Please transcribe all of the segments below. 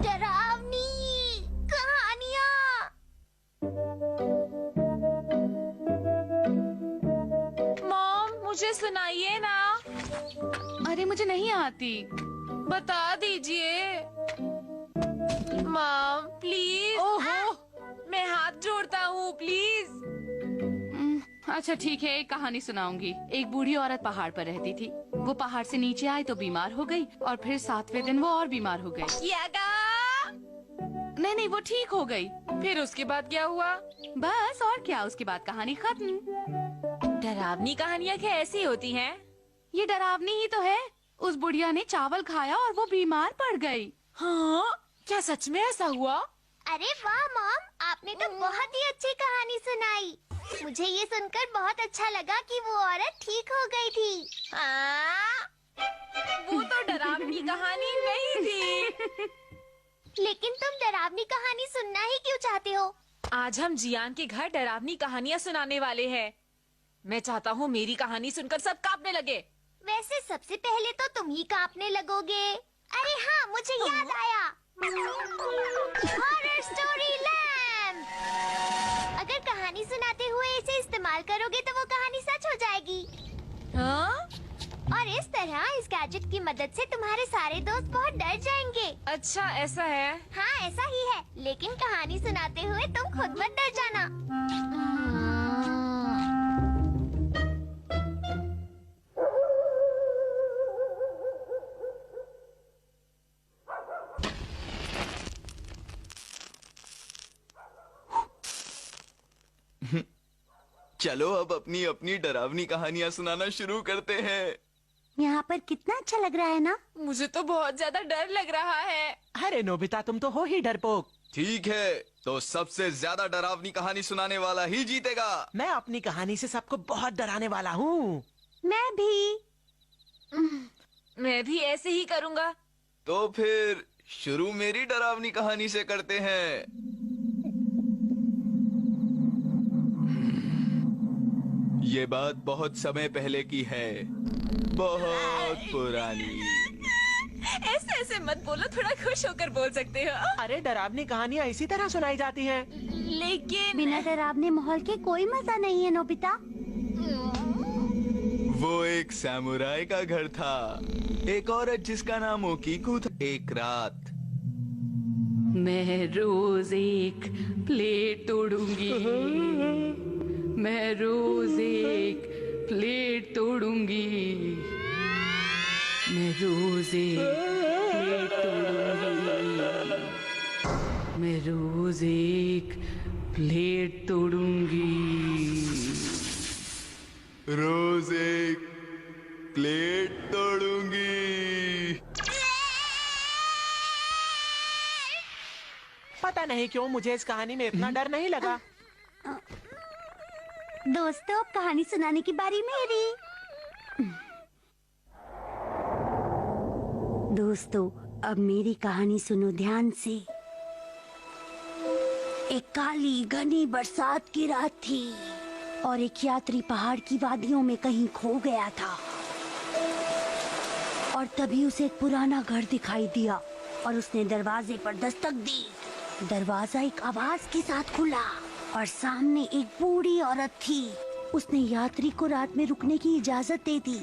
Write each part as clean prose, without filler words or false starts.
डरावनी कहानियाँ। मॉम, मुझे सुनाइए ना। अरे मुझे नहीं आती। बता दीजिए मॉम, प्लीज। ओहो। मैं हाथ जोड़ता हूँ, प्लीज। अच्छा ठीक है, एक कहानी सुनाऊंगी। एक बूढ़ी औरत पहाड़ पर रहती थी। वो पहाड़ से नीचे आई तो बीमार हो गई और फिर 7वें दिन वो और बीमार हो गई। क्या कहा? नहीं, वो ठीक हो गई। फिर उसके बाद क्या हुआ? बस और क्या, उसके बाद कहानी खत्म। डरावनी कहानियाँ क्या ऐसी होती हैं? ये डरावनी ही तो है। उस बुढ़िया ने चावल खाया और वो बीमार पड़ गई। हाँ, क्या सच में ऐसा हुआ? अरे वाह मॉम, आपने तो बहुत ही अच्छी कहानी सुनाई। मुझे ये सुनकर बहुत अच्छा लगा कि वो औरत ठीक हो गई थी। वो तो डरावनी कहानी नहीं थी। लेकिन तुम डरावनी कहानी सुनना ही क्यों चाहते हो? आज हम जियान के घर डरावनी कहानियाँ सुनाने वाले हैं। मैं चाहता हूँ मेरी कहानी सुनकर सब कांपने लगे। वैसे सबसे पहले तो तुम ही कांपने लगोगे। अरे हाँ, मुझे याद आया। Horror story lamp. अगर कहानी सुनाते हुए इसे इस्तेमाल करोगे तो वो कहानी सच हो जाएगी। हाँ? और इस तरह इस गैजेट की मदद से तुम्हारे सारे दोस्त बहुत डर जाएंगे। अच्छा, ऐसा है। हाँ, ऐसा ही है। लेकिन कहानी सुनाते हुए तुम खुद मत डर जाना। चलो अब अपनी अपनी डरावनी कहानियाँ सुनाना शुरू करते हैं। यहाँ पर कितना अच्छा लग रहा है ना? मुझे तो बहुत ज्यादा डर लग रहा है। अरे नोबिता, तुम तो हो ही डरपोक। ठीक है, तो सबसे ज्यादा डरावनी कहानी सुनाने वाला ही जीतेगा। मैं अपनी कहानी से सबको बहुत डराने वाला हूँ। मैं भी। मैं भी ऐसे ही करूँगा। तो फिर शुरू मेरी डरावनी कहानी से करते हैं। ये बात बहुत समय पहले की है, बहुत पुरानी। ऐसे ऐसे मत बोलो, थोड़ा खुश होकर बोल सकते हो। अरे डरावनी कहानियाँ इसी तरह सुनाई जाती हैं। लेकिन बिना डरावने माहौल के कोई मजा नहीं है नोबिता। वो एक सैमुराई का घर था। एक औरत जिसका नाम ओकीकू था। एक रात मैं रोज एक प्लेट तोड़ूंगी। मैं रोज एक प्लेट तोड़ूंगी। मैं रोज एक प्लेट तोड़ूंगी। मैं रोज एक प्लेट तोड़ूंगी। रोज एक प्लेट तोड़ूंगी। पता नहीं क्यों मुझे इस कहानी में इतना डर नहीं लगा। दोस्तों, अब कहानी सुनाने की बारी मेरी। दोस्तों, अब मेरी कहानी सुनो ध्यान से। एक काली घनी बरसात की रात थी और एक यात्री पहाड़ की वादियों में कहीं खो गया था। और तभी उसे एक पुराना घर दिखाई दिया और उसने दरवाजे पर दस्तक दी। दरवाजा एक आवाज के साथ खुला और सामने एक बूढ़ी औरत थी। उसने यात्री को रात में रुकने की इजाजत दे दी।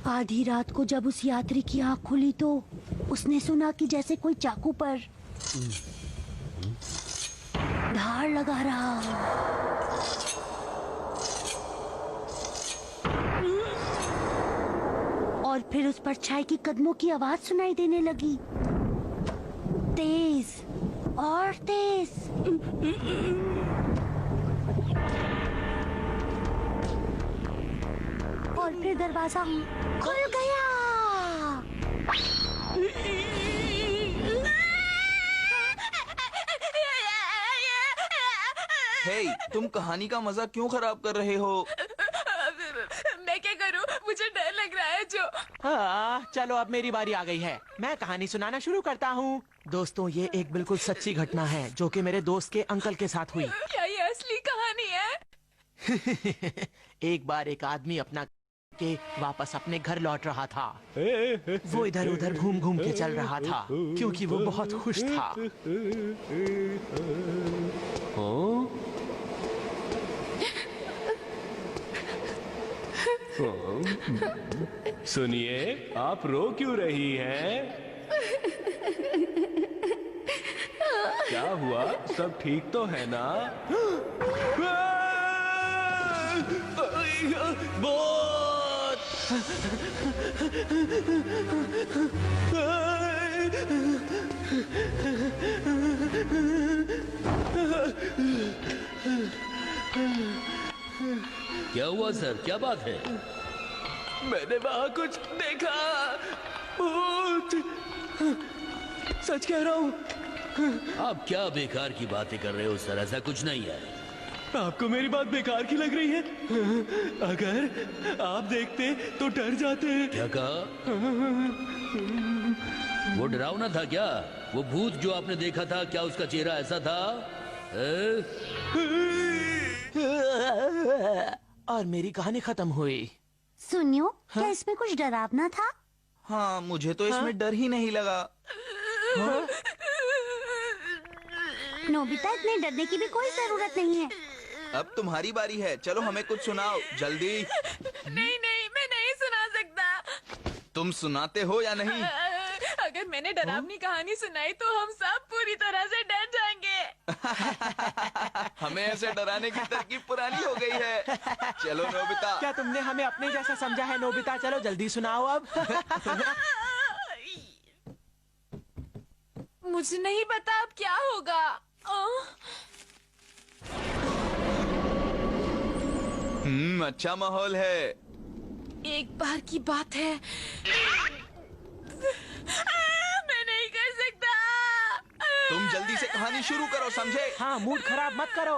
आधी रात को जब उस यात्री की आंख खुली तो उसने सुना कि जैसे कोई चाकू पर धार लगा रहा हो। और फिर उस परछाई की कदमों की आवाज सुनाई देने लगी, तेज और तेज। और फिर दरवाजा खुल गया। हे, तुम कहानी का मजा क्यों खराब कर रहे हो? मैं क्या करूं? मुझे डर लग रहा है जो। हाँ, चलो अब मेरी बारी आ गई है। मैं कहानी सुनाना शुरू करता हूँ। दोस्तों, ये एक बिल्कुल सच्ची घटना है जो कि मेरे दोस्त के अंकल के साथ हुई। क्या ये असली कहानी है? एक बार एक आदमी अपना के वापस अपने घर लौट रहा था। वो इधर उधर घूम घूम के चल रहा था क्योंकि वो बहुत खुश था। सुनिए, आप रो क्यों रही हैं? क्या हुआ? सब ठीक तो है ना? क्या हुआ सर? क्या बात है? मैंने वहां कुछ देखा। भूत। सच कह रहा हूँ। आप क्या बेकार की बातें कर रहे हो सर? ऐसा कुछ नहीं है। आपको मेरी बात बेकार की लग रही है? अगर आप देखते तो डर जाते। क्या कहा? वो डरावना था क्या? वो भूत जो आपने देखा था, क्या उसका चेहरा ऐसा था? और मेरी कहानी खत्म हुई। सुनियो, क्या इसमें कुछ डरावना था? हाँ, मुझे तो इसमें डर ही नहीं लगा। नोबिता, इतने डरने की भी कोई जरूरत नहीं है। अब तुम्हारी बारी है, चलो हमें कुछ सुनाओ जल्दी। नहीं नहीं, मैं नहीं सुना सकता। तुम सुनाते हो या नहीं? अगर मैंने डरावनी कहानी सुनाई तो हम सब पूरी तरह से डर जाएंगे। हमें ऐसे डराने की तरकीब पुरानी हो गई है। चलो नोबिता। क्या तुमने हमें अपने जैसा समझा है नोबिता? चलो जल्दी सुनाओ अब। मुझे नहीं पता अब क्या होगा। अच्छा माहौल है। एक बार की बात है। मैं नहीं कर सकता। तुम जल्दी से कहानी शुरू करो, समझे? हाँ, मूड खराब मत करो।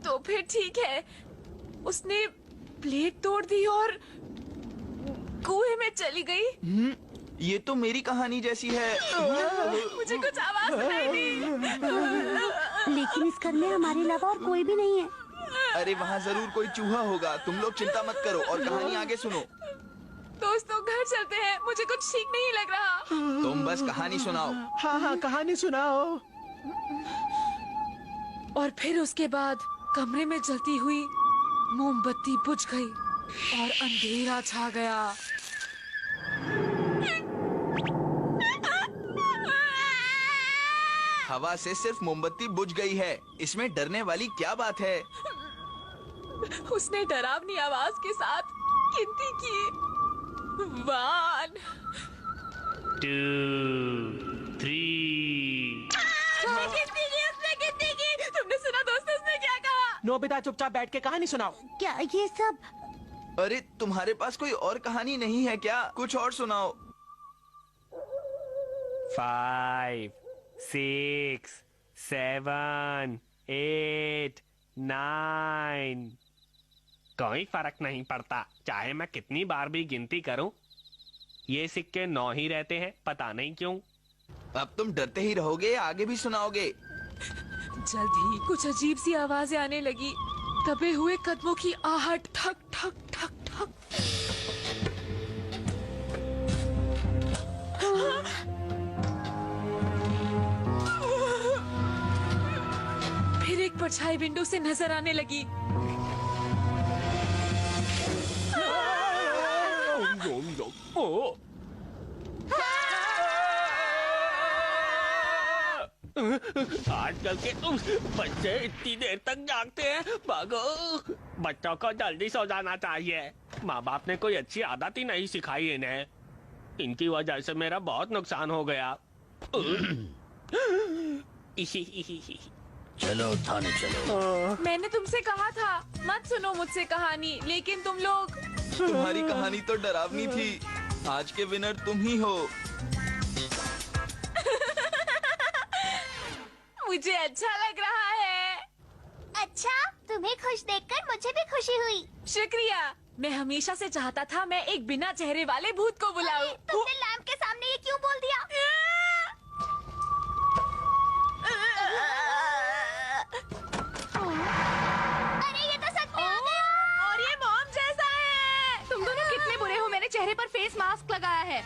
तो फिर ठीक है। उसने प्लेट तोड़ दी और कुएं में चली गई। ये तो मेरी कहानी जैसी है। मुझे कुछ आवाज सुनाई दी। लेकिन इस घर में हमारे अलावा और कोई भी नहीं है। अरे वहाँ जरूर कोई चूहा होगा। तुम लोग चिंता मत करो और कहानी आगे सुनो। दोस्तों, घर चलते हैं। मुझे कुछ ठीक नहीं लग रहा। तुम बस कहानी सुनाओ। हाँ हाँ, कहानी सुनाओ। और फिर उसके बाद कमरे में जलती हुई मोमबत्ती बुझ गई और अंधेरा छा गया। हवा से सिर्फ मोमबत्ती बुझ गई है, इसमें डरने वाली क्या बात है? उसने डरावनी आवाज के साथ गिनती की। 1 2 3 उसने गिनती की। तुमने सुना दोस्तों, उसने क्या कहा? नोबिता, चुपचाप बैठ के कहानी सुनाओ। क्या ये सब? अरे तुम्हारे पास कोई और कहानी नहीं है क्या? कुछ और सुनाओ। 5 6 7 8 9। कोई फर्क नहीं पड़ता, चाहे मैं कितनी बार भी गिनती करूं। ये सिक्के 9 ही रहते हैं, पता नहीं क्यों। अब तुम डरते ही रहोगे, आगे भी सुनाओगे? जल्द ही कुछ अजीब सी आवाजें आने लगी। दबे हुए कदमों की आहट, ठक ठक ठक ठक। फिर एक परछाई विंडो से नजर आने लगी। आजकल के बच्चे इतनी देर तक जागते हैं। भागो, बच्चों को जल्दी सो जाना चाहिए। माँ बाप ने कोई अच्छी आदत ही नहीं सिखाई इन्हें। इनकी वजह से मेरा बहुत नुकसान हो गया। चलो थाने चलो। मैंने तुमसे कहा था मत सुनो मुझसे कहानी, लेकिन तुम लोग। तुम्हारी कहानी तो डरावनी थी। आज के विनर तुम ही हो। मुझे अच्छा लग रहा है। अच्छा, तुम्हें खुश देखकर मुझे भी खुशी हुई। शुक्रिया। मैं हमेशा से चाहता था मैं एक बिना चेहरे वाले भूत को बुलाऊं। तुमने लैम्प के सामने ये क्यों बोल दिया? अरे फेस मास्क लगाया है।